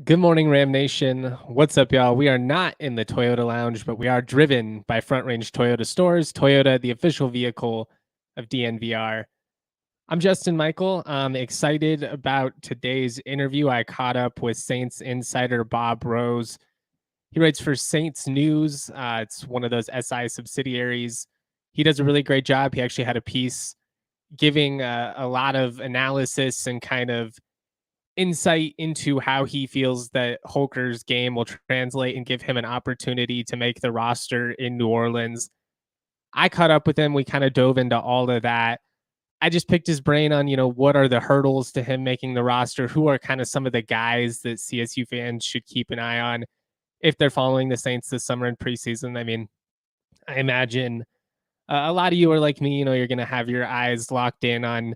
Good morning, Ram Nation. What's up, y'all? We are not in the Toyota Lounge, but we are driven by Front Range Toyota stores. Toyota, the official vehicle of DNVR. I'm Justin Michael. I'm excited about today's interview. I caught up with Saints insider Bob Rose. He writes for Saints News. It's one of those SI subsidiaries. He does a really great job. He actually had a piece giving a lot of analysis and kind of insight into how he feels that Holker's game will translate and give him an opportunity to make the roster in New Orleans. I caught up with him. We kind of dove into all of that. I just picked his brain on, what are the hurdles to him making the roster? Who are kind of some of the guys that CSU fans should keep an eye on if they're following the Saints this summer in preseason? I mean, I imagine a lot of you are like me, you're going to have your eyes locked in on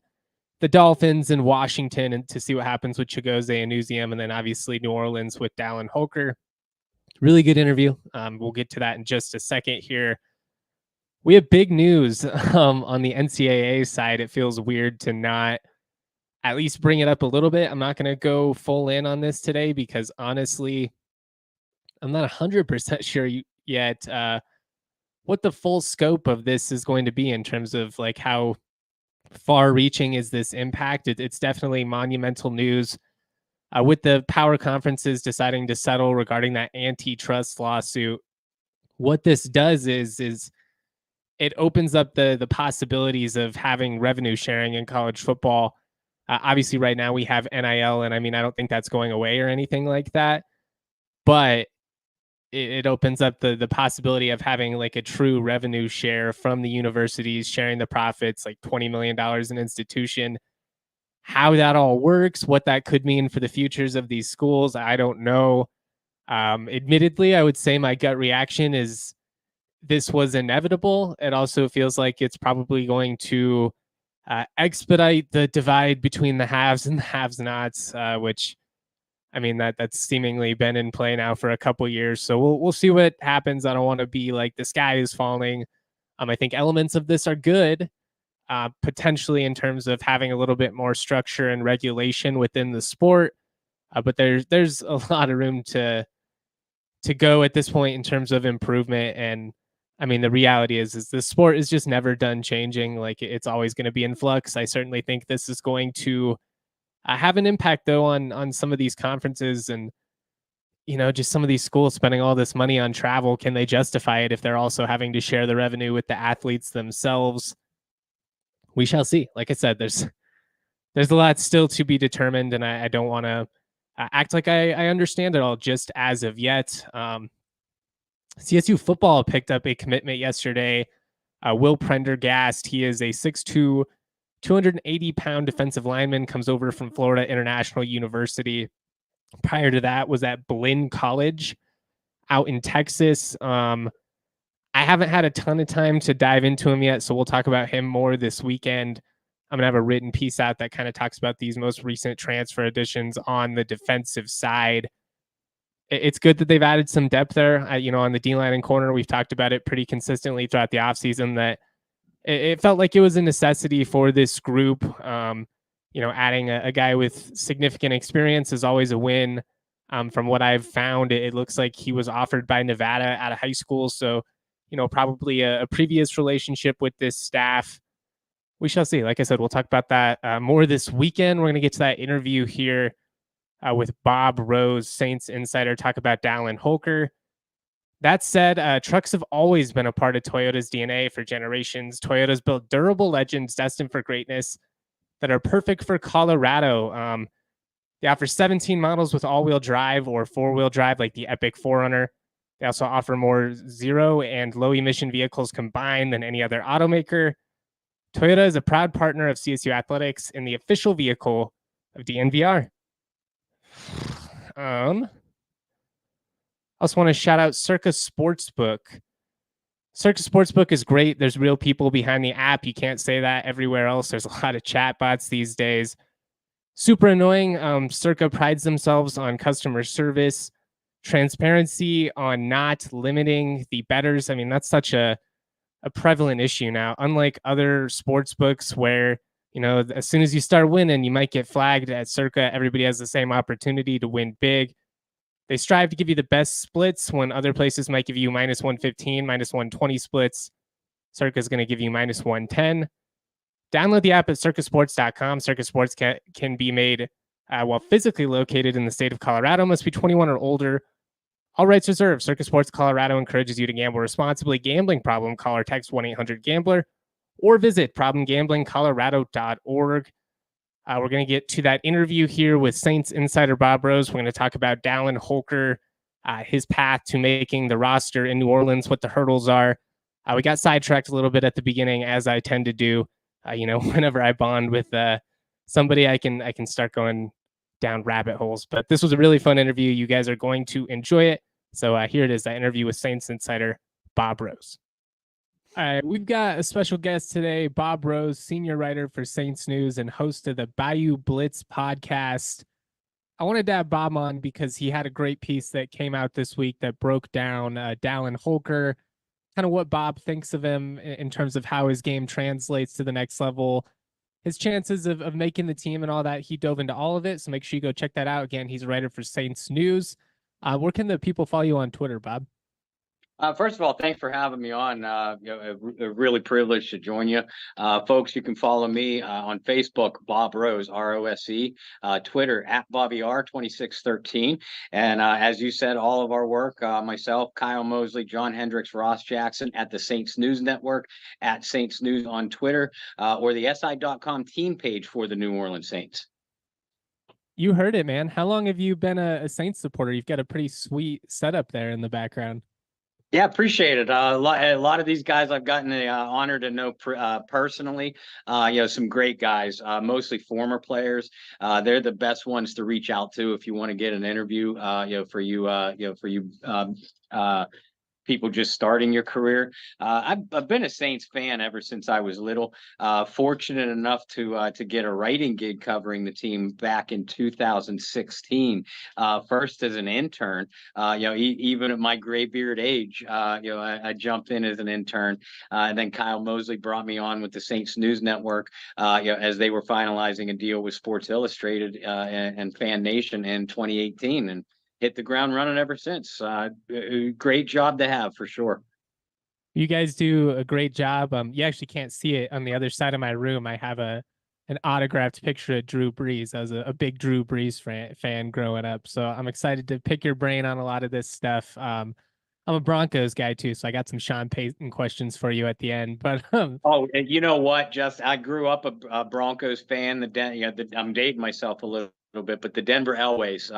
the Dolphins and Washington and to see what happens with Chigozie and Newsium, and then obviously New Orleans with Dallin Holker. Really good interview. We'll get to that in just a second here. We have big news on the NCAA side. It feels weird to not at least bring it up a little bit. I'm not going to go full in on this today because honestly, I'm not 100% sure yet what the full scope of this is going to be in terms of like how far-reaching is this impact. It's definitely monumental news with the power conferences deciding to settle regarding that antitrust lawsuit. What this does is it opens up the possibilities of having revenue sharing in college football. Obviously, right now we have NIL, and I mean, I don't think that's going away or anything like that, but it opens up the possibility of having like a true revenue share from the universities sharing the profits, like $20 million an institution. How that all works, what that could mean for the futures of these schools, I don't know. Admittedly, I would say my gut reaction is this was inevitable. It also feels like it's probably going to expedite the divide between the haves and the have-nots, which I mean, that's seemingly been in play now for a couple years. So we'll see what happens. I don't want to be like the sky is falling. I think elements of this are good, potentially in terms of having a little bit more structure and regulation within the sport. But there's a lot of room to go at this point in terms of improvement. And I mean, the reality is the sport is just never done changing. Like it's always going to be in flux. I certainly think this is going to have an impact though on some of these conferences and just some of these schools spending all this money on travel. Can they justify it if they're also having to share the revenue with the athletes themselves? We shall see. Like I said, there's a lot still to be determined, and I don't want to act like I understand it all just as of yet. CSU football picked up a commitment yesterday. Will Prendergast, he is a 6'2", 280-pound defensive lineman, comes over from Florida International University. Prior to that was at Blinn College out in Texas. I haven't had a ton of time to dive into him yet, so we'll talk about him more this weekend. I'm going to have a written piece out that kind of talks about these most recent transfer additions on the defensive side. It's good that they've added some depth there. On the D-line and corner, we've talked about it pretty consistently throughout the offseason that it felt like it was a necessity for this group. Adding a guy with significant experience is always a win. From what I've found, it looks like he was offered by Nevada out of high school. So, probably a previous relationship with this staff. We shall see. Like I said, we'll talk about that more this weekend. We're going to get to that interview here with Bob Rose, Saints insider, talk about Dallin Holker. That said, trucks have always been a part of Toyota's DNA for generations. Toyota's built durable legends destined for greatness that are perfect for Colorado. They offer 17 models with all-wheel drive or four-wheel drive, like the Epic 4Runner. They also offer more zero and low-emission vehicles combined than any other automaker. Toyota is a proud partner of CSU Athletics and the official vehicle of DNVR. I also want to shout out Circa Sportsbook. Circa Sportsbook is great. There's real people behind the app. You can't say that everywhere else. There's a lot of chatbots these days. Super annoying. Circa prides themselves on customer service, transparency, on not limiting the bettors. I mean, that's such a prevalent issue now. Unlike other sports books where, as soon as you start winning, you might get flagged. At Circa, everybody has the same opportunity to win big. They strive to give you the best splits when other places might give you minus 115, minus 120 splits. Circa is going to give you minus 110. Download the app at circasports.com. Circa Sports can be made while physically located in the state of Colorado. Must be 21 or older. All rights reserved. Circa Sports Colorado encourages you to gamble responsibly. Gambling problem, call or text 1-800-GAMBLER or visit problemgamblingcolorado.org. We're going to get to that interview here with Saints insider Bob Rose. We're going to talk about Dallin Holker, his path to making the roster in New Orleans, what the hurdles are. We got sidetracked a little bit at the beginning, as I tend to do. Whenever I bond with somebody, I can start going down rabbit holes. But this was a really fun interview. You guys are going to enjoy it. So here it is, that interview with Saints insider Bob Rose. All right, we've got a special guest today, Bob Rose, senior writer for Saints News and host of the Bayou Blitz Podcast. I wanted to have Bob on because he had a great piece that came out this week that broke down Dallin Holker, kind of what Bob thinks of him in terms of how his game translates to the next level, his chances of making the team and all that. He dove into all of it, so make sure you go check that out. Again, he's a writer for Saints News. Where can the people follow you on Twitter, Bob? First of all, thanks for having me on. A really privileged to join you. Folks, you can follow me on Facebook, Bob Rose, R-O-S-E, Twitter, @BobbyR2613. And as you said, all of our work, myself, Kyle Mosley, John Hendricks, Ross Jackson, at the Saints News Network, at Saints News on Twitter, or the SI.com team page for the New Orleans Saints. You heard it, man. How long have you been a Saints supporter? You've got a pretty sweet setup there in the background. Yeah, appreciate it. A lot of these guys I've gotten the honor to know personally. Some great guys, mostly former players. They're the best ones to reach out to if you want to get an interview. For you people just starting your career. I've been a Saints fan ever since I was little. Fortunate enough to get a writing gig covering the team back in 2016. First as an intern. Even at my graybeard age, I jumped in as an intern. And then Kyle Mosley brought me on with the Saints News Network. As they were finalizing a deal with Sports Illustrated and Fan Nation in 2018, and hit the ground running ever since. Great job to have, for sure. You guys do a great job. You actually can't see it on the other side of my room. I have an autographed picture of Drew Brees. I was a big Drew Brees fan growing up, so I'm excited to pick your brain on a lot of this stuff. I'm a Broncos guy too, so I got some Sean Payton questions for you at the end. But oh, you know what? I grew up a Broncos fan. I'm dating myself a little bit, but the Denver Elways,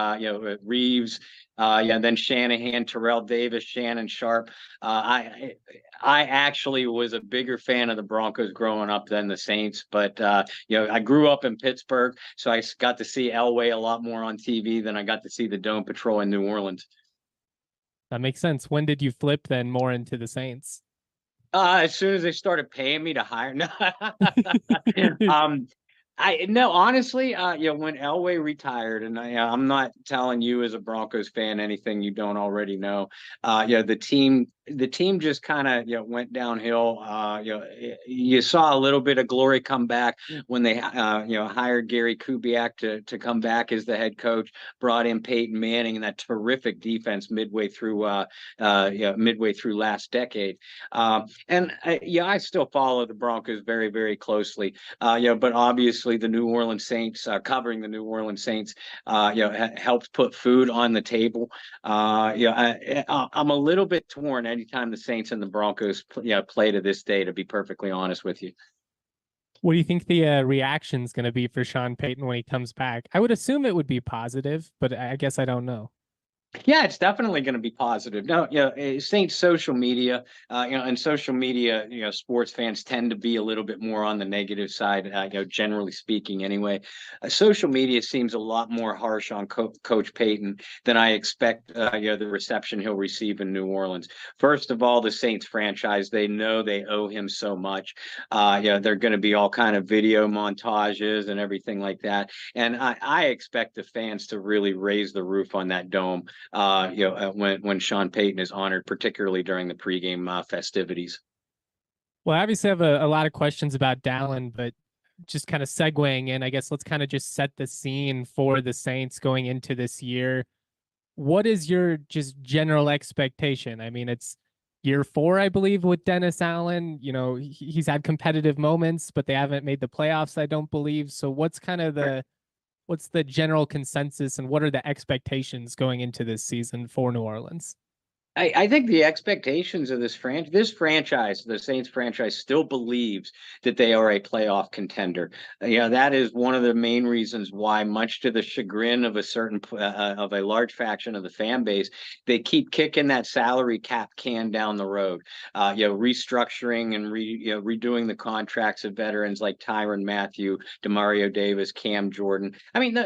Reeves, then Shanahan, Terrell Davis, Shannon Sharp. I actually was a bigger fan of the Broncos growing up than the Saints, but I grew up in Pittsburgh, so I got to see Elway a lot more on TV than I got to see the Dome Patrol in New Orleans. That makes sense. When did you flip then more into the Saints? As soon as they started paying me to hire. No. Honestly, when Elway retired, and I'm not telling you as a Broncos fan anything you don't already know. The team just kind of went downhill. You saw a little bit of glory come back when they hired Gary Kubiak to come back as the head coach, brought in Peyton Manning and that terrific defense midway through last decade. I still follow the Broncos very, very closely. But obviously the New Orleans Saints, covering the New Orleans Saints, helps put food on the table. I'm a little bit torn anytime the Saints and the Broncos play to this day, to be perfectly honest with you. What do you think the reaction is going to be for Sean Payton when he comes back? I would assume it would be positive, but I guess I don't know. Yeah, it's definitely going to be positive. No, Saints social media, and social media, sports fans tend to be a little bit more on the negative side, generally speaking anyway. Social media seems a lot more harsh on Coach Payton than I expect, the reception he'll receive in New Orleans. First of all, the Saints franchise, they know they owe him so much. They're going to be all kind of video montages and everything like that. And I expect the fans to really raise the roof on that dome. When Sean Payton is honored, particularly during the pregame festivities. Well, I obviously have a lot of questions about Dallin, but just kind of segueing in, I guess let's kind of just set the scene for the Saints going into this year. What is your just general expectation? I mean, it's year 4, I believe, with Dennis Allen. He's had competitive moments, but they haven't made the playoffs, I don't believe. So what's the general consensus, and what are the expectations going into this season for New Orleans? I think the expectations of this franchise, the Saints franchise, still believes that they are a playoff contender. That is one of the main reasons why, much to the chagrin of of a large faction of the fan base, they keep kicking that salary cap can down the road. Restructuring and redoing the contracts of veterans like Tyrann Mathieu, Demario Davis, Cam Jordan. I mean,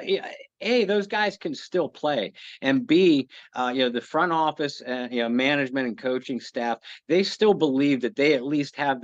A, those guys can still play, and B, the front office, management and coaching staff, they still believe that they at least have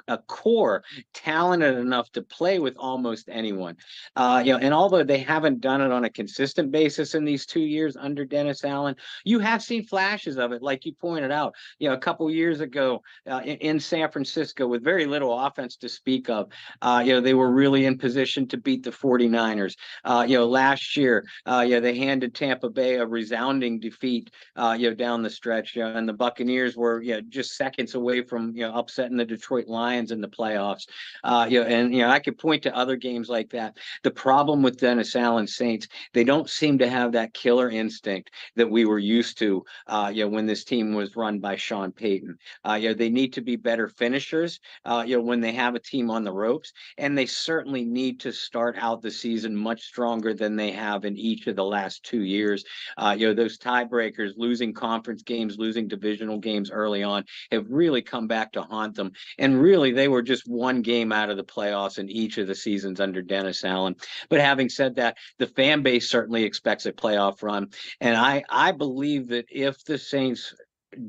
a core talented enough to play with almost anyone. And although they haven't done it on a consistent basis in these 2 years under Dennis Allen, you have seen flashes of it, like you pointed out. A couple years ago in San Francisco, with very little offense to speak of, they were really in position to beat the 49ers. Last year, they handed Tampa Bay a resounding defeat, down the stretch, and the Buccaneers were, just seconds away from, upsetting the Detroit Lions in the playoffs. I could point to other games like that. The problem with Dennis Allen's Saints, they don't seem to have that killer instinct that we were used to, when this team was run by Sean Payton. They need to be better finishers, when they have a team on the ropes, and they certainly need to start out the season much stronger than they have in each of the last 2 years. Those tiebreakers, losing conference games, losing divisional games early on, have really come back to haunt them. And really, they were just one game out of the playoffs in each of the seasons under Dennis Allen. But having said that, the fan base certainly expects a playoff run. And I believe that if the Saints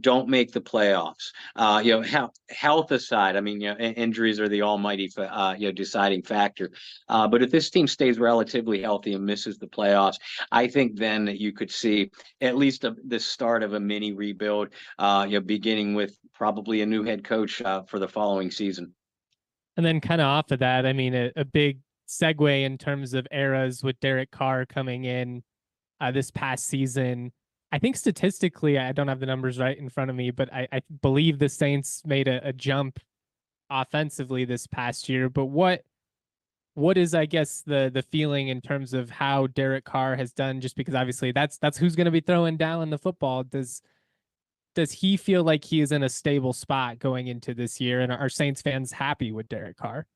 don't make the playoffs, health aside, I mean, injuries are the almighty, deciding factor. But if this team stays relatively healthy and misses the playoffs, I think then that you could see at least the start of a mini rebuild, beginning with probably a new head coach for the following season. And then kind of off of that, I mean, a big segue in terms of eras with Derek Carr coming in this past season. I think statistically, I don't have the numbers right in front of me, but I believe the Saints made a jump offensively this past year. But what is, I guess, the feeling in terms of how Derek Carr has done? Just because obviously that's who's going to be throwing down the football. Does he feel like he is in a stable spot going into this year? And are Saints fans happy with Derek Carr?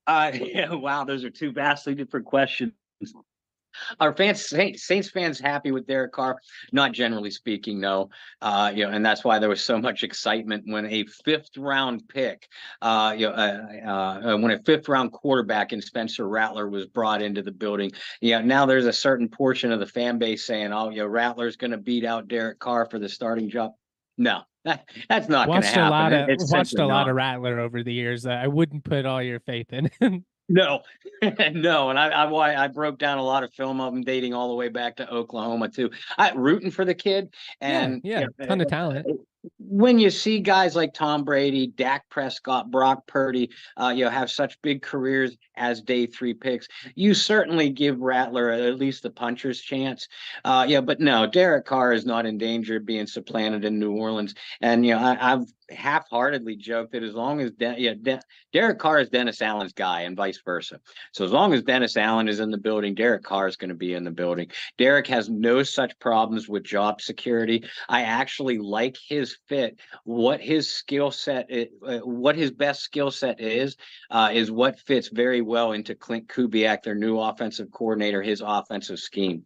Yeah, wow, those are two vastly different questions. Are Saints fans happy with Derek Carr? Not generally speaking, no. And that's why there was so much excitement when a 5th round pick, when a 5th round quarterback in Spencer Rattler was brought into the building. Now there's a certain portion of the fan base saying, Rattler's going to beat out Derek Carr for the starting job. No, that's not going to happen. Watched a lot of Rattler over the years. I wouldn't put all your faith in him. No, no, and I broke down a lot of film of him dating all the way back to Oklahoma too. Rooting for the kid, and ton of talent. When you see guys like Tom Brady, Dak Prescott, Brock Purdy, have such big careers as day 3 picks, you certainly give Rattler at least the puncher's chance. But no, Derek Carr is not in danger of being supplanted in New Orleans. And I've half-heartedly joked that as long as Derek Carr is Dennis Allen's guy and vice versa. So as long as Dennis Allen is in the building, Derek Carr is going to be in the building. Derek has no such problems with job security. I actually like his fit. What his skill set, what his best skill set is what fits very well into Clint Kubiak, their new offensive coordinator, his offensive scheme.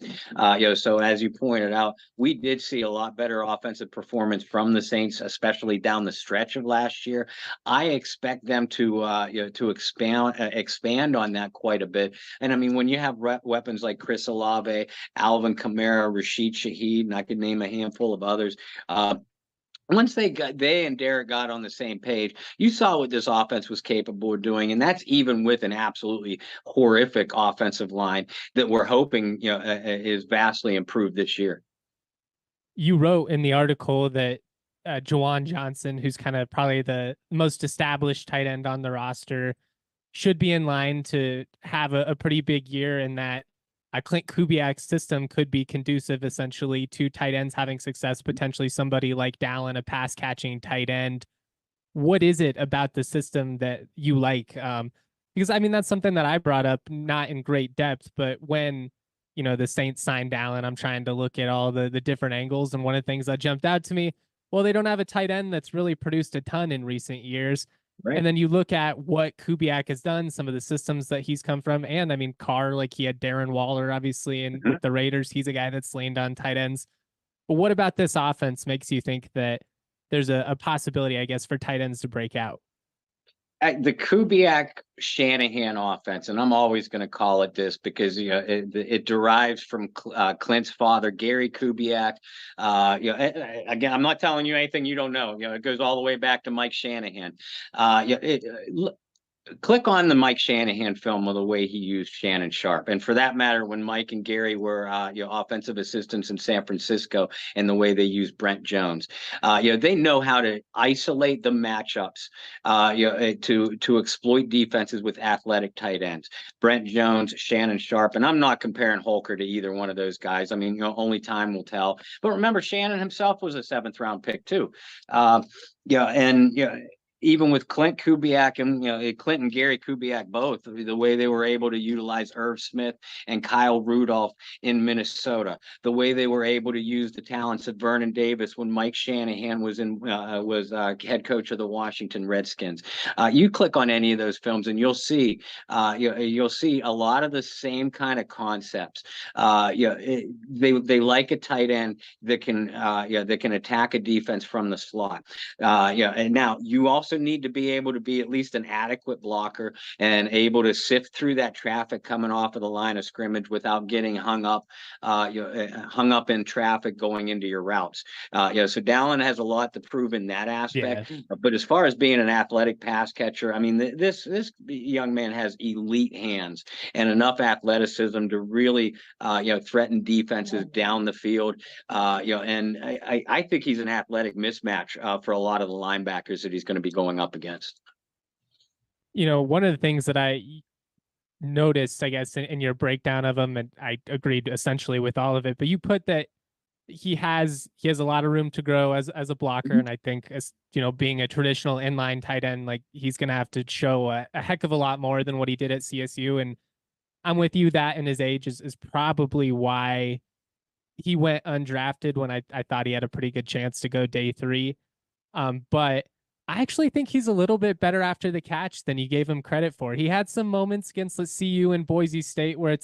So as you pointed out, we did see a lot better offensive performance from the Saints, especially down the stretch of last year. I expect them to expand on that quite a bit. And I mean, when you have weapons like Chris Olave, Alvin Kamara, Rashid Shaheed, and I could name a handful of others, once they and Derek got on the same page, you saw what this offense was capable of doing, and that's even with an absolutely horrific offensive line that we're hoping is vastly improved this year. You wrote in the article that Juwan Johnson, who's kind of probably the most established tight end on the roster, should be in line to have a pretty big year, and that Clint Kubiak's system could be conducive essentially to tight ends having success, potentially somebody like Dallin, a pass catching tight end. What is it about the system that you like? Because I mean, that's something that I brought up, not in great depth, but when, the Saints signed Dallin, I'm trying to look at all the different angles. And one of the things that jumped out to me, well, they don't have a tight end that's really produced a ton in recent years. Right. And then you look at what Kubiak has done, some of the systems that he's come from. And I mean, Carr, like he had Darren Waller, obviously, and with the Raiders, he's a guy that's leaned on tight ends. But what about this offense makes you think that there's a possibility, I guess, for tight ends to break out? The Kubiak Shanahan offense, and I'm always going to call it this because it derives from Clint's father, Gary Kubiak. Again, I'm not telling you anything you don't know. It goes all the way back to Mike Shanahan. Click on the Mike Shanahan film of the way he used Shannon Sharp. And for that matter, when Mike and Gary were offensive assistants in San Francisco and the way they used Brent Jones, they know how to isolate the matchups, to exploit defenses with athletic tight ends. Brent Jones, Shannon Sharp, and I'm not comparing Holker to either one of those guys. I mean, only time will tell. But remember, Shannon himself was a 7th round pick too. Even with Clint Kubiak and Clint and Gary Kubiak both, the way they were able to utilize Irv Smith and Kyle Rudolph in Minnesota, the way they were able to use the talents of Vernon Davis when Mike Shanahan was head coach of the Washington Redskins. You click on any of those films and you'll see a lot of the same kind of concepts. They like a tight end that can attack a defense from the slot. And now you also need to be able to be at least an adequate blocker and able to sift through that traffic coming off of the line of scrimmage without getting hung up in traffic going into your routes. So Dallin has a lot to prove in that aspect. Yeah. But as far as being an athletic pass catcher, I mean, this young man has elite hands and enough athleticism to really threaten defenses down the field. And I think he's an athletic mismatch for a lot of the linebackers that he's going to be going up against. One of the things that I noticed, I guess, in your breakdown of him, and I agreed essentially with all of it, but you put that he has a lot of room to grow as a blocker. Mm-hmm. And I think, as being a traditional inline tight end, like he's going to have to show a heck of a lot more than what he did at CSU. And I'm with you, that in his age is probably why he went undrafted when I thought he had a pretty good chance to go day 3. But I actually think he's a little bit better after the catch than you gave him credit for. He had some moments against, let's CU and Boise State where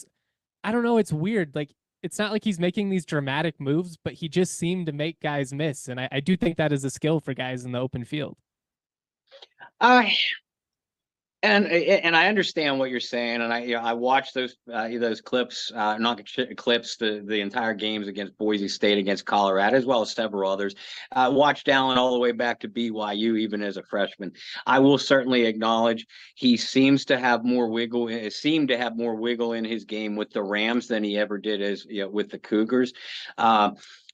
I don't know, it's weird. Like, it's not like he's making these dramatic moves, but he just seemed to make guys miss. And I do think that is a skill for guys in the open field. And I understand what you're saying, and I watched those clips, the entire games against Boise State, against Colorado, as well as several others. Watched Dallin all the way back to BYU, even as a freshman. I will certainly acknowledge he seemed to have more wiggle in his game with the Rams than he ever did with the Cougars.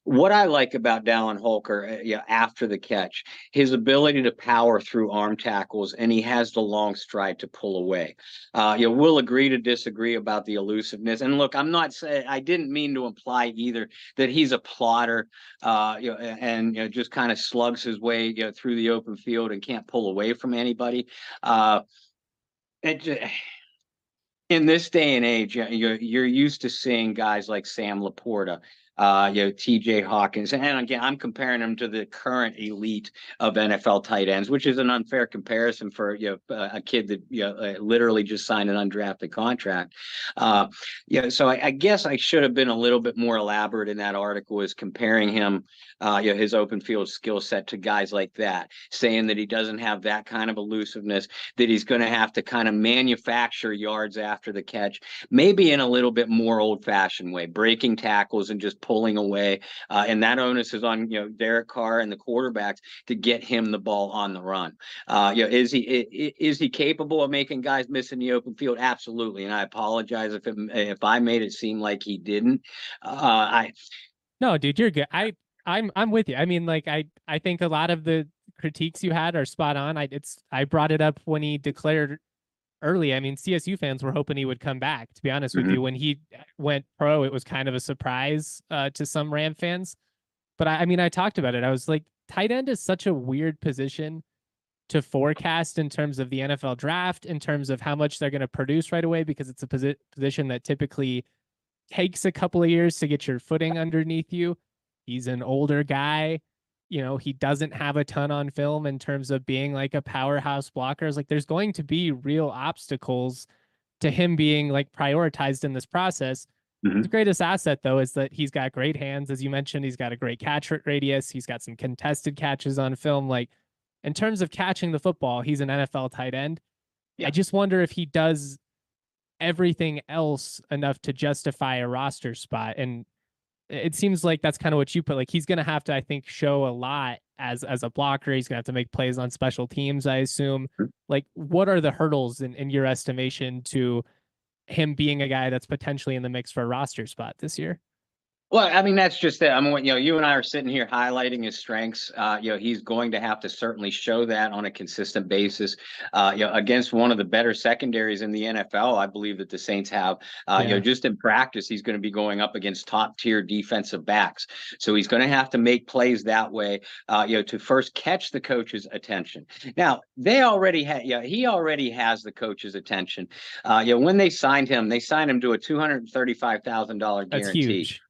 What I like about Dallin Holker, after the catch, his ability to power through arm tackles, and he has the long stride to pull away. We'll agree to disagree about the elusiveness. And look, I'm not saying, I didn't mean to imply either that he's a plotter, and just kind of slugs his way through the open field and can't pull away from anybody. In this day and age, you're used to seeing guys like Sam Laporta, TJ Hawkins. And again, I'm comparing him to the current elite of NFL tight ends, which is an unfair comparison for a kid that literally just signed an undrafted contract. So I guess I should have been a little bit more elaborate in that article, is comparing him, his open field skill set to guys like that, saying that he doesn't have that kind of elusiveness, that he's going to have to kind of manufacture yards after the catch, maybe in a little bit more old-fashioned way, breaking tackles and just pulling away, and that onus is on Derek Carr and the quarterbacks to get him the ball on the run. Is he capable of making guys miss in the open field? Absolutely, and I apologize if I made it seem like he didn't. No, dude, you're good. I'm with you. I mean, like I think a lot of the critiques you had are spot on. I brought it up when he declared early. I mean, CSU fans were hoping he would come back, to be honest with Mhm. you. When he went pro, it was kind of a surprise to some Ram fans. But I mean, I talked about it. I was like, tight end is such a weird position to forecast in terms of the NFL draft, in terms of how much they're going to produce right away, because it's a position that typically takes a couple of years to get your footing underneath you. He's an older guy. You know, he doesn't have a ton on film in terms of being like a powerhouse blocker. It's like there's going to be real obstacles to him being like prioritized in this process. His Mhm. greatest asset, though, is that he's got great hands. As you mentioned, he's got a great catch radius. He's got some contested catches on film. Like, in terms of catching the football, he's an NFL tight end. I Yeah. just wonder if he does everything else enough to justify a roster spot. And it seems like that's kind of what you put. Like, he's going to have to, I think, show a lot as a blocker. He's going to have to make plays on special teams, I assume. Like, what are the hurdles in your estimation to him being a guy that's potentially in the mix for a roster spot this year? Well, I mean, that's just it. I mean, you and I are sitting here highlighting his strengths. He's going to have to certainly show that on a consistent basis. Against one of the better secondaries in the NFL, I believe that the Saints have. Just in practice, he's going to be going up against top tier defensive backs. So he's going to have to make plays that way. To first catch the coach's attention. Now they already had. He already has the coach's attention. When they signed him to a $235,000 That's guarantee. huge.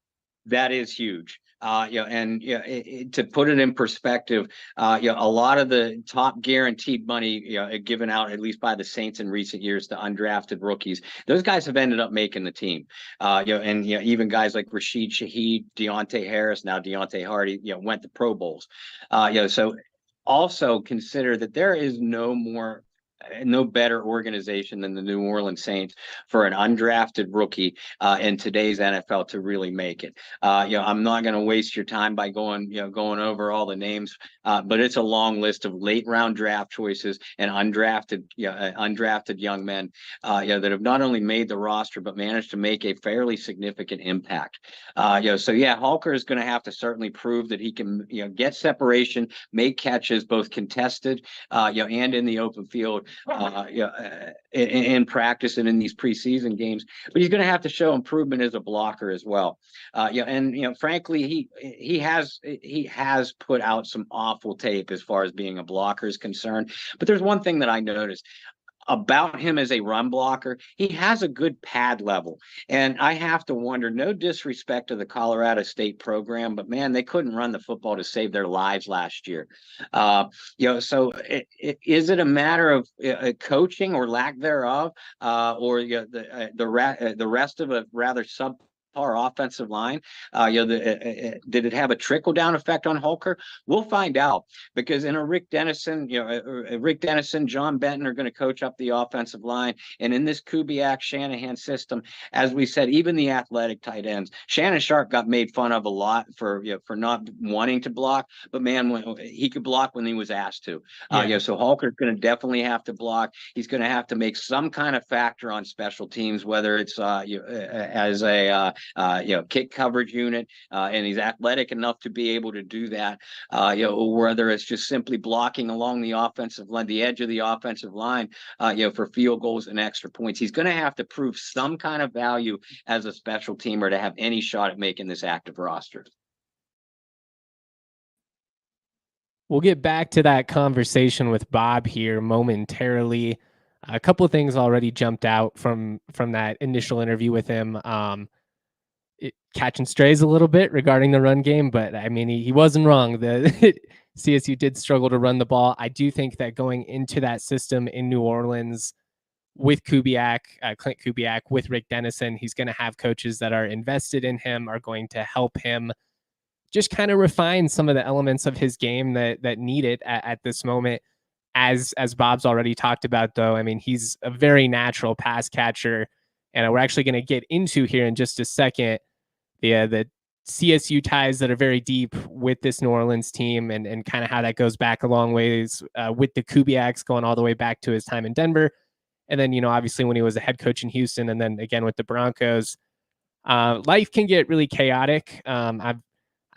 That is huge. To put it in perspective, a lot of the top guaranteed money, given out at least by the Saints in recent years to undrafted rookies, those guys have ended up making the team. Even guys like Rashid Shaheed, Deontay Harris, now Deontay Hardy, went to Pro Bowls. So also consider that there is no better organization than the New Orleans Saints for an undrafted rookie in today's NFL to really make it. I'm not going to waste your time by going over all the names, but it's a long list of late round draft choices and undrafted young men that have not only made the roster but managed to make a fairly significant impact. Holker is going to have to certainly prove that he can get separation, make catches both contested and in the open field. In practice and in these preseason games, but he's going to have to show improvement as a blocker as well. Frankly, he has put out some awful tape as far as being a blocker is concerned. But there's one thing that I noticed about him as a run blocker. He has a good pad level. And I have to wonder, no disrespect to the Colorado State program, but man, they couldn't run the football to save their lives last year. So is it a matter of coaching or lack thereof, or the rest of a rather our offensive line? Did it have a trickle down effect on Holker? We'll find out, because in a Rick Dennison, John Benton are going to coach up the offensive line, and in this Kubiak Shanahan system, as we said, even the athletic tight ends, Shannon Sharp got made fun of a lot for not wanting to block, but man, when he could block when he was asked to. So Holker's going to definitely have to block. He's going to have to make some kind of factor on special teams, whether it's as a kick coverage unit, and he's athletic enough to be able to do that, whether it's just simply blocking along the offensive line, the edge of the offensive line, for field goals and extra points. He's going to have to prove some kind of value as a special teamer to have any shot at making this active roster. We'll get back to that conversation with Bob here momentarily. A couple of things already jumped out from that initial interview with him. Catching strays a little bit regarding the run game, but I mean, he wasn't wrong. The CSU did struggle to run the ball. I do think that going into that system in New Orleans with Kubiak, Clint Kubiak, with Rick Dennison, he's going to have coaches that are invested in him, are going to help him just kind of refine some of the elements of his game that need it at this moment. As Bob's already talked about, though, I mean, he's a very natural pass catcher, and we're actually going to get into here in just a second the CSU ties that are very deep with this New Orleans team, and kind of how that goes back a long ways with the Kubiaks going all the way back to his time in Denver. And then, obviously when he was a head coach in Houston, and then again with the Broncos, life can get really chaotic. I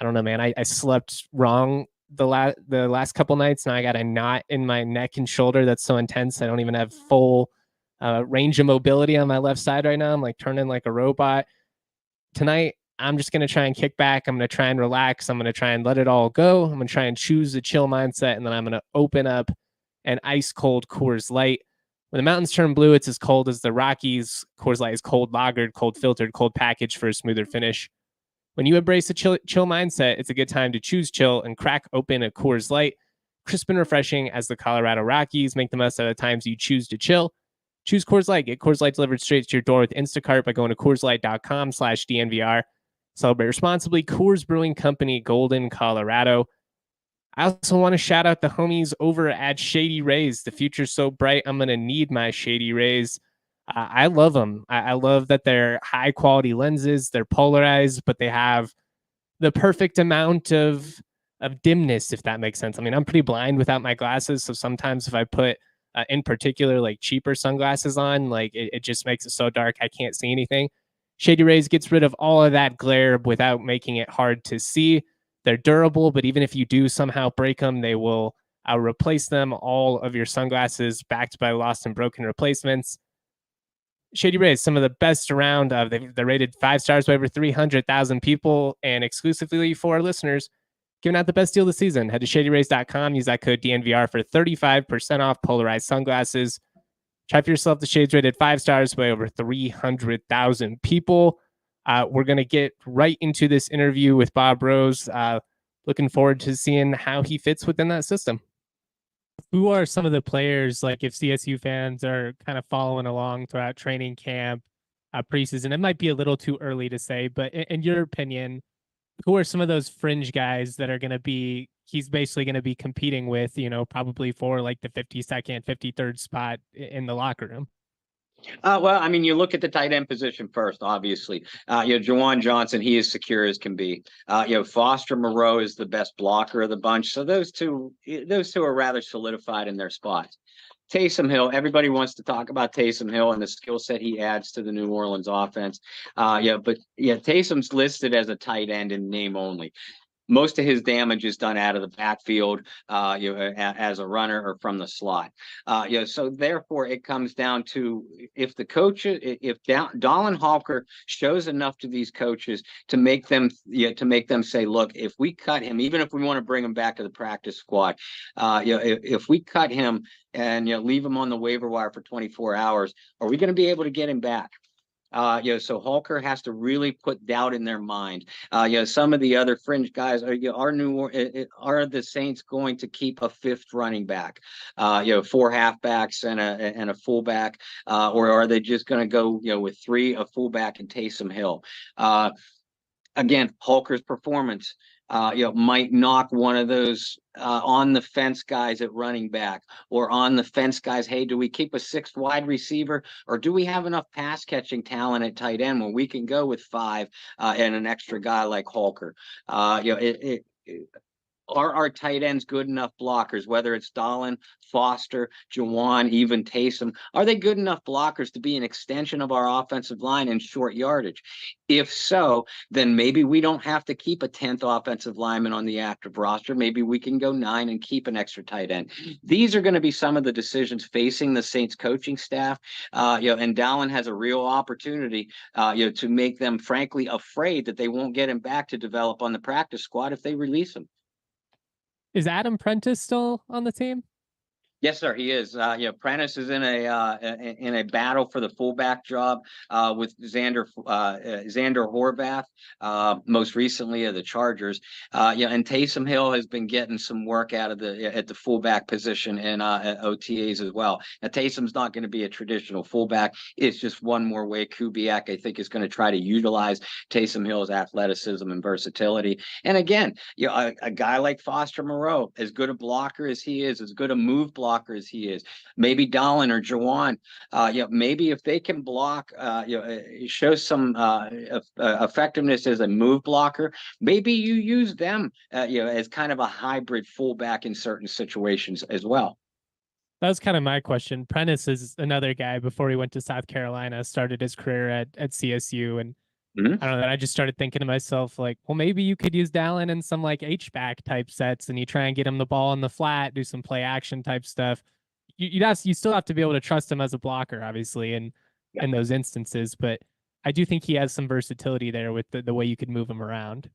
don't know, man. I slept wrong the last couple nights. Now I got a knot in my neck and shoulder that's so intense I don't even have full range of mobility on my left side right now. I'm like turning like a robot. Tonight, I'm just going to try and kick back. I'm going to try and relax. I'm going to try and let it all go. I'm going to try and choose a chill mindset. And then I'm going to open up an ice cold Coors Light. When the mountains turn blue, it's as cold as the Rockies. Coors Light is cold lagered, cold filtered, cold packaged for a smoother finish. When you embrace a chill mindset, it's a good time to choose chill and crack open a Coors Light. Crisp and refreshing as the Colorado Rockies. Make the most out of the times you choose to chill. Choose Coors Light. Get Coors Light delivered straight to your door with Instacart by going to CoorsLight.com/DNVR. Celebrate responsibly. Coors Brewing Company, Golden, Colorado. I also want to shout out the homies over at Shady Rays. The future's so bright, I'm going to need my Shady Rays. I love them. I love that they're high quality lenses. They're polarized, but they have the perfect amount of dimness, if that makes sense. I mean, I'm pretty blind without my glasses. So sometimes if I put, in particular, like cheaper sunglasses on, like it just makes it so dark I can't see anything. Shady Rays gets rid of all of that glare without making it hard to see. They're durable, but even if you do somehow break them, they will replace them. All of your sunglasses backed by lost and broken replacements. Shady Rays, some of the best around. They're rated 5 stars by over 300,000 people, and exclusively for our listeners, giving out the best deal of the season. Head to shadyrays.com. Use that code DNVR for 35% off polarized sunglasses. Try for yourself the shades rated 5 stars by over 300,000 people. We're going to get right into this interview with Bob Rose. Looking forward to seeing how he fits within that system. Who are some of the players, like if CSU fans are kind of following along throughout training camp, preseason? It might be a little too early to say, but in your opinion, who are some of those fringe guys that are going to be, he's basically going to be competing with, probably for like the 52nd, 53rd spot in the locker room? Well, I mean, you look at the tight end position first, obviously. Juwan Johnson, he is secure as can be. Foster Moreau is the best blocker of the bunch. So those two are rather solidified in their spots. Taysom Hill, everybody wants to talk about Taysom Hill and the skill set he adds to the New Orleans offense. Taysom's listed as a tight end in name only. Most of his damage is done out of the backfield, as a runner or from the slot. So therefore, it comes down to if Dallin Holker shows enough to these coaches to make them say, look, if we cut him, even if we want to bring him back to the practice squad, if we cut him and leave him on the waiver wire for 24 hours, are we going to be able to get him back? So Holker has to really put doubt in their mind. Some of the other fringe guys are the Saints going to keep a 5th running back, 4 halfbacks and a fullback, or are they just going to go, with 3, a fullback and Taysom Hill? Again, Holker's performance, might knock one of those on the fence guys at running back, or on the fence guys. Hey, do we keep a 6th wide receiver, or do we have enough pass catching talent at tight end where we can go with 5 and an extra guy like Holker? Are our tight ends good enough blockers, whether it's Dallin, Foster, Juwan, even Taysom? Are they good enough blockers to be an extension of our offensive line in short yardage? If so, then maybe we don't have to keep a 10th offensive lineman on the active roster. Maybe we can go 9 and keep an extra tight end. These are going to be some of the decisions facing the Saints coaching staff. And Dallin has a real opportunity, to make them, frankly, afraid that they won't get him back to develop on the practice squad if they release him. Is Adam Prentice still on the team? Yes, sir, he is. Prentice is in a battle for the fullback job with Xander Horvath, most recently of the Chargers. And Taysom Hill has been getting some work out of at the fullback position and at OTAs as well. Now, Taysom's not going to be a traditional fullback. It's just one more way Kubiak, I think, is going to try to utilize Taysom Hill's athleticism and versatility. And again, a guy like Foster Moreau, as good a blocker as he is, as good a move blocker as he is, maybe Dallin or Juwan, maybe if they can block, show some effectiveness as a move blocker, maybe you use them, as kind of a hybrid fullback in certain situations as well. That was kind of my question. Prentice is another guy before he went to South Carolina, started his career at CSU. And I don't know, I just started thinking to myself, like, well, maybe you could use Dallin in some like H-back type sets and you try and get him the ball in the flat, do some play action type stuff. you still have to be able to trust him as a blocker, obviously, in those instances. But I do think he has some versatility there with the way you could move him around.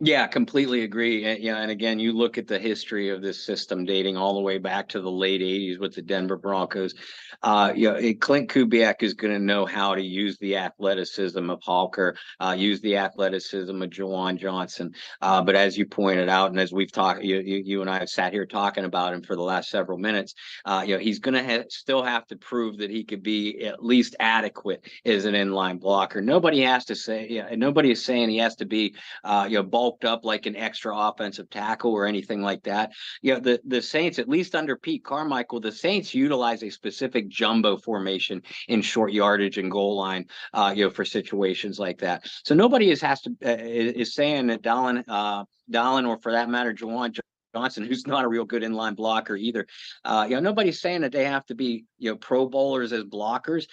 Yeah, completely agree. And again, you look at the history of this system dating all the way back to the late '80s with the Denver Broncos. Clint Kubiak is going to know how to use the athleticism of Holker, use the athleticism of Juwan Johnson. But as you pointed out, and as we've talked, you and I have sat here talking about him for the last several minutes. He's going to still have to prove that he could be at least adequate as an inline blocker. Nobody has to say, nobody is saying he has to be, bulked up like an extra offensive tackle or anything like that. The Saints, at least under Pete Carmichael, the Saints utilize a specific jumbo formation in short yardage and goal line, for situations like that. So nobody is saying that Dallin, or for that matter, Juwan Johnson, who's not a real good inline blocker either. Nobody's saying that they have to be, pro bowlers as blockers.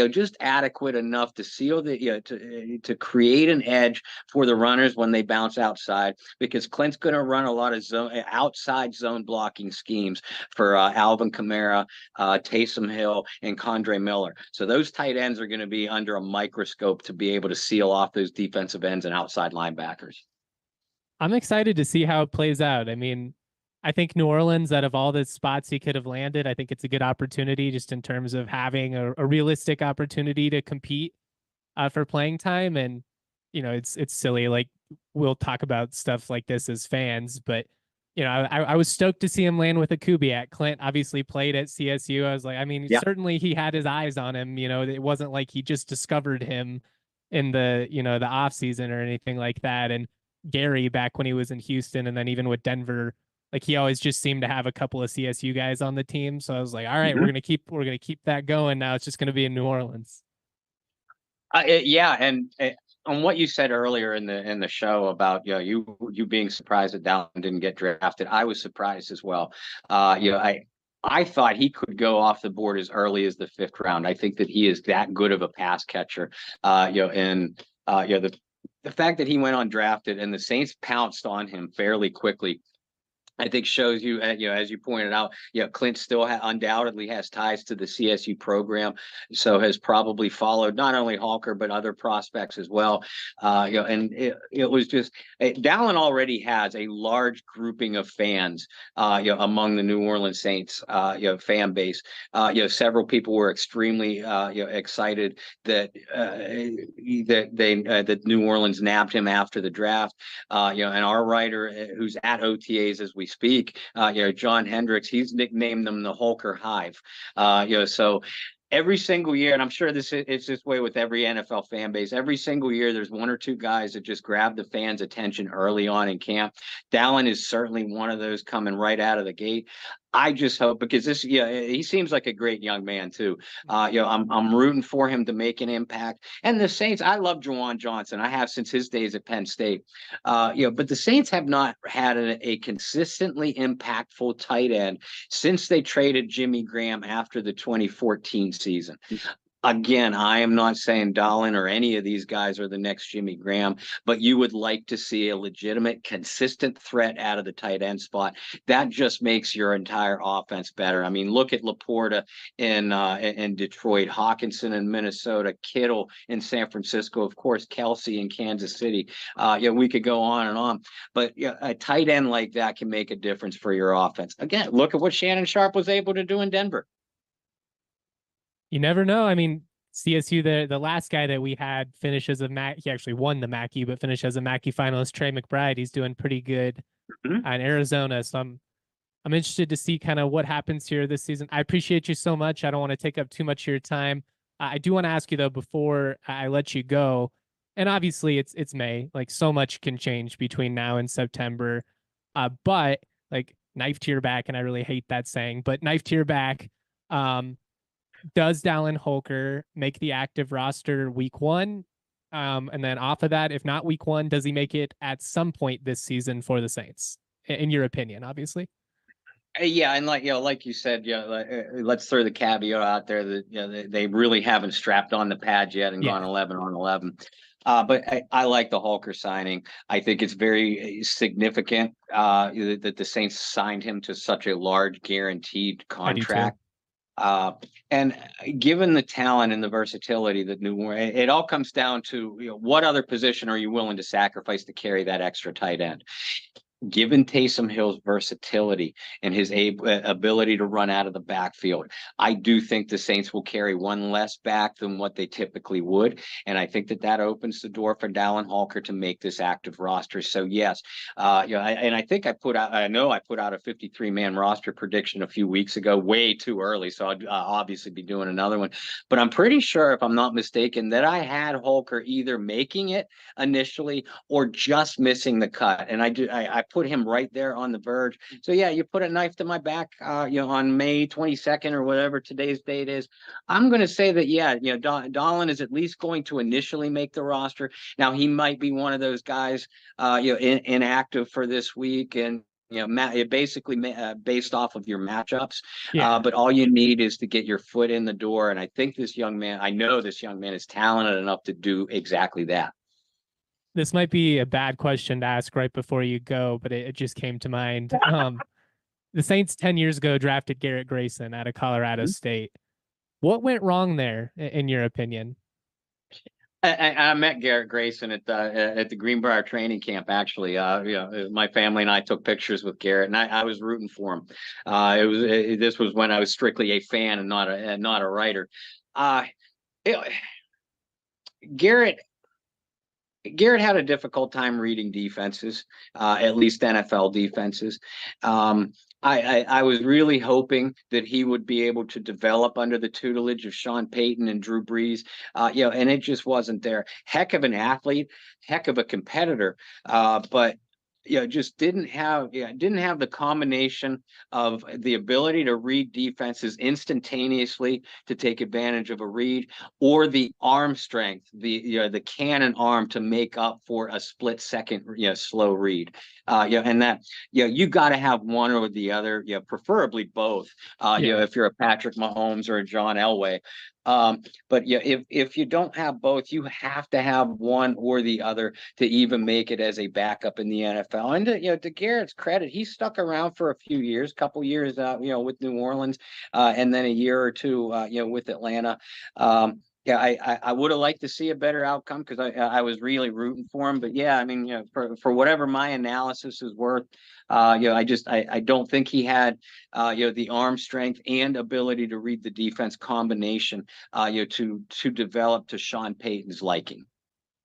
Just adequate enough to seal to create an edge for the runners when they bounce outside, because Clint's going to run a lot of outside zone blocking schemes for Alvin Kamara, Taysom Hill, and Condre Miller. So those tight ends are going to be under a microscope to be able to seal off those defensive ends and outside linebackers. I'm excited to see how it plays out. I mean, I think New Orleans, out of all the spots he could have landed, I think it's a good opportunity just in terms of having a realistic opportunity to compete for playing time. And, it's silly. Like, we'll talk about stuff like this as fans, but, I was stoked to see him land with a Kubiak. Clint obviously played at CSU. I was like, I mean, certainly he had his eyes on him. It wasn't like he just discovered him in the off season or anything like that. And Gary back when he was in Houston, and then even with Denver, like he always just seemed to have a couple of CSU guys on the team. So I was like, all right, we're gonna keep that going. Now it's just gonna be in New Orleans. And on what you said earlier in the show about you being surprised that Dallin didn't get drafted, I was surprised as well. I thought he could go off the board as early as the 5th round. I think that he is that good of a pass catcher. The fact that he went undrafted and the Saints pounced on him fairly quickly, I think shows you, as you pointed out, Clint still undoubtedly has ties to the CSU program, so has probably followed not only Holker but other prospects as well. And it was just Dallin already has a large grouping of fans, among the New Orleans Saints, fan base. Several people were extremely, excited that that New Orleans nabbed him after the draft. And our writer, who's at OTAs as we speak, John Hendricks, he's nicknamed them the Holker Hive. So every single year, and I'm sure it's this way with every NFL fan base, every single year there's one or two guys that just grab the fans' attention early on in camp. Dallin is certainly one of those coming right out of the gate. I just hope, because he seems like a great young man too. I'm rooting for him to make an impact. And the Saints, I love Juwan Johnson. I have since his days at Penn State. But the Saints have not had a consistently impactful tight end since they traded Jimmy Graham after the 2014 season. Again, I am not saying Dallin or any of these guys are the next Jimmy Graham, but you would like to see a legitimate, consistent threat out of the tight end spot. That just makes your entire offense better. I mean, look at Laporta in Detroit, Hawkinson in Minnesota, Kittle in San Francisco, of course, Kelsey in Kansas City. We could go on and on, but a tight end like that can make a difference for your offense. Again, look at what Shannon Sharp was able to do in Denver. You never know. I mean, CSU, the last guy that we had finish as he actually won the Mackey, but finished as a Mackey finalist, Trey McBride. He's doing pretty good in Arizona. So I'm interested to see kind of what happens here this season. I appreciate you so much. I don't want to take up too much of your time. I do want to ask you though, before I let you go, and obviously it's May, like so much can change between now and September. But like knife to your back, and I really hate that saying, but knife to your back. Does Dallin Holker make the active roster week 1? And then off of that, if not week 1, does he make it at some point this season for the Saints? In your opinion, obviously. Yeah, and like you said, let's throw the caveat out there that they really haven't strapped on the pads yet and gone Yeah, 11 on 11. But I like the Holker signing. I think it's very significant that the Saints signed him to such a large guaranteed I do too. contract. Uh, and given the talent and the versatility that New Orleans, it all comes down to what other position are you willing to sacrifice to carry that extra tight end? Given Taysom Hill's versatility and his ability to run out of the backfield, I do think the Saints will carry one less back than what they typically would. And I think that opens the door for Dallin Holker to make this active roster. So, yes, I think I know I put out a 53-man roster prediction a few weeks ago, way too early. So I'd obviously be doing another one. But I'm pretty sure, if I'm not mistaken, that I had Holker either making it initially or just missing the cut. And I put him right there on the verge. So yeah, you put a knife to my back, on May 22nd or whatever today's date is. I'm going to say that, yeah, Dallin is at least going to initially make the roster. Now he might be one of those guys, inactive for this week, and basically based off of your matchups. Yeah. But all you need is to get your foot in the door. And I think I know this young man is talented enough to do exactly that. This might be a bad question to ask right before you go, but it just came to mind. The Saints 10 years ago drafted Garrett Grayson out of Colorado State. What went wrong there, in your opinion? I met Garrett Grayson at the Greenbrier training camp. Actually, my family and I took pictures with Garrett, and I was rooting for him. This was when I was strictly a fan and not a writer. It, Garrett Garrett had a difficult time reading defenses, at least NFL defenses. I was really hoping that he would be able to develop under the tutelage of Sean Payton and Drew Brees, and it just wasn't there. Heck of an athlete, heck of a competitor, but just didn't have the combination of the ability to read defenses instantaneously to take advantage of a read, or the arm strength, the cannon arm to make up for a split second slow read. And that you got to have one or the other, preferably both. If you're a Patrick Mahomes or a John Elway. But if you don't have both, you have to have one or the other to even make it as a backup in the NFL. And to Garrett's credit, he stuck around for a few years, couple years, with New Orleans, and then a year or two, with Atlanta. I would have liked to see a better outcome, because I was really rooting for him. But yeah, I mean, for whatever my analysis is worth, I don't think he had the arm strength and ability to read the defense combination to develop to Sean Payton's liking.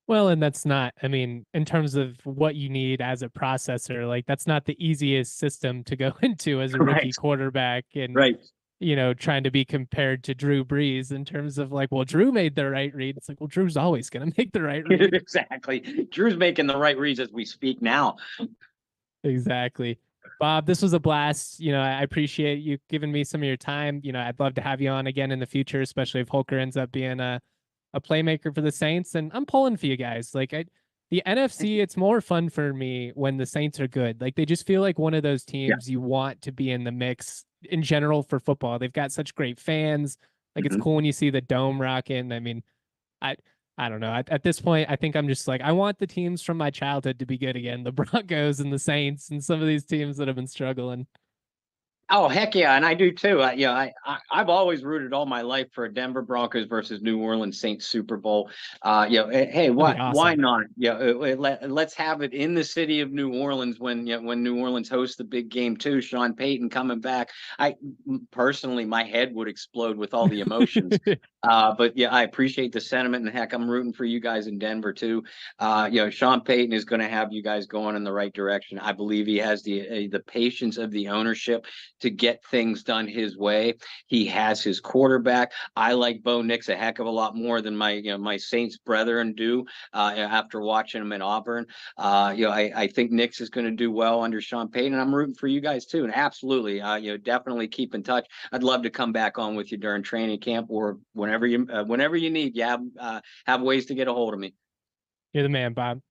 Well, and that's not, I mean, in terms of what you need as a processor, like that's not the easiest system to go into as a rookie quarterback. And Right. Trying to be compared to Drew Brees in terms of like, well, Drew made the right read. It's like, well, Drew's always going to make the right read. Exactly. Drew's making the right reads as we speak now. Exactly. Bob, this was a blast. I appreciate you giving me some of your time. I'd love to have you on again in the future, especially if Holker ends up being a playmaker for the Saints. And I'm pulling for you guys. Like the NFC, it's more fun for me when the Saints are good. Like they just feel like one of those teams you want to be in the mix in general for football. They've got such great fans. Like it's cool when you see the dome rocking. I mean, I don't know. At this point, I think I'm just like, I want the teams from my childhood to be good again. The Broncos and the Saints and some of these teams that have been struggling. Oh, heck yeah, and I do too. I've always rooted all my life for a Denver Broncos versus New Orleans Saints Super Bowl. Hey, why not? Let's have it in the city of New Orleans when New Orleans hosts the big game too. Sean Payton coming back. I personally, my head would explode with all the emotions. But yeah, I appreciate the sentiment, and heck, I'm rooting for you guys in Denver too. Sean Payton is going to have you guys going in the right direction. I believe he has the patience of the ownership to get things done his way. He has his quarterback. I like Bo Nix a heck of a lot more than my Saints brethren do, after watching him in Auburn. I think Nix is going to do well under Sean Payton, and I'm rooting for you guys too. And absolutely, definitely keep in touch. I'd love to come back on with you during training camp or whenever you need. You have ways to get a hold of me. You're the man, Bob.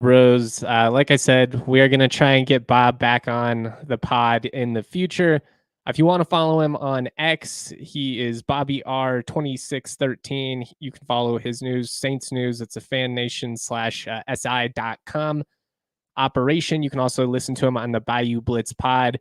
Rose. Like I said, we are going to try and get Bob back on the pod in the future. If you want to follow him on X, he is Bobby R2613. You can follow his news, Saints News. It's a fannation/si.com operation. You can also listen to him on the Bayou Blitz Pod.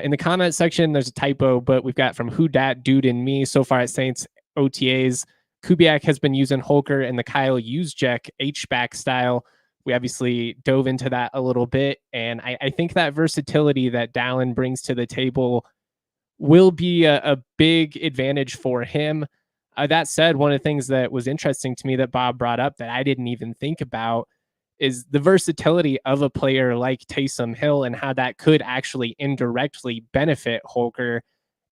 In the comment section, there's a typo, but we've got from Who Dat Dude and Me so far at Saints OTAs. Kubiak has been using Holker and the Kyle Juszczyk H-back style. We obviously dove into that a little bit, and I think that versatility that Dallin brings to the table will be a big advantage for him. That said, one of the things that was interesting to me that Bob brought up that I didn't even think about is the versatility of a player like Taysom Hill and how that could actually indirectly benefit Holker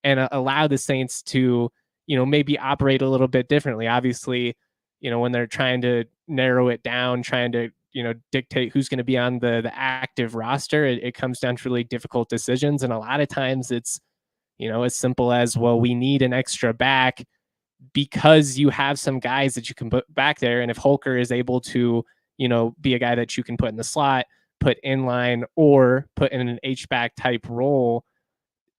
and allow the Saints to, maybe operate a little bit differently. Obviously, when they're trying to narrow it down, trying to, dictate who's going to be on the active roster, it comes down to really difficult decisions. And a lot of times it's, as simple as, well, we need an extra back because you have some guys that you can put back there. And if Holker is able to, be a guy that you can put in the slot, put in line, or put in an H-back type role,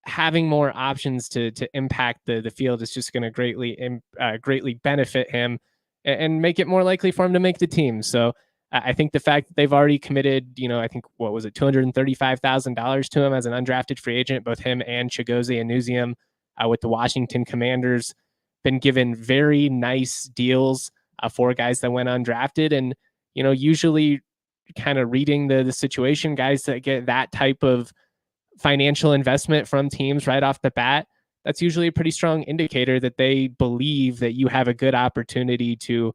having more options to impact the field is just going to greatly benefit him and make it more likely for him to make the team. So I think the fact that they've already committed, I think, what was it, $235,000 to him as an undrafted free agent, both him and Chigozie Anuzium with the Washington Commanders, been given very nice deals for guys that went undrafted. And, usually kind of reading the situation, guys that get that type of financial investment from teams right off the bat, that's usually a pretty strong indicator that they believe that you have a good opportunity to,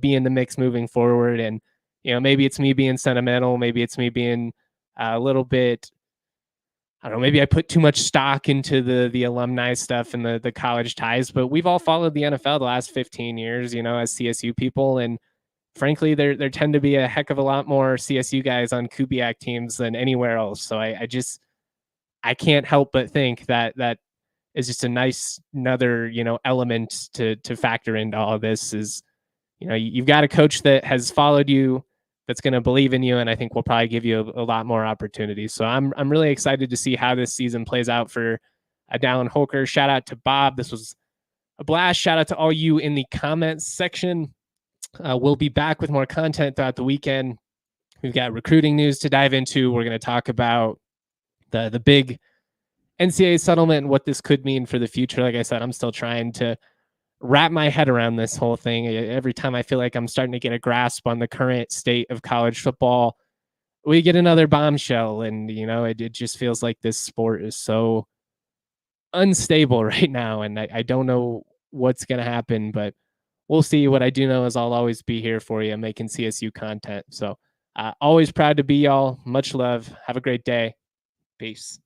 be in the mix moving forward. And, maybe it's me being sentimental. Maybe it's me being a little bit, I don't know, maybe I put too much stock into the alumni stuff and the college ties, but we've all followed the NFL the last 15 years, as CSU people. And frankly, there tend to be a heck of a lot more CSU guys on Kubiak teams than anywhere else. So I can't help but think that is just a nice another element to factor into all of this. Is you've got a coach that has followed you, that's going to believe in you, and I think we'll probably give you a lot more opportunities. So I'm really excited to see how this season plays out for Dallin Holker. Shout out to Bob. This was a blast. Shout out to all you in the comments section. We'll be back with more content throughout the weekend. We've got recruiting news to dive into. We're going to talk about the big NCAA settlement and what this could mean for the future. Like I said, I'm still trying to wrap my head around this whole thing. Every time I feel like I'm starting to get a grasp on the current state of college football, we get another bombshell. And, it just feels like this sport is so unstable right now. And I don't know what's going to happen, but we'll see. What I do know is I'll always be here for you making CSU content. So always proud to be y'all. Much love. Have a great day. Peace.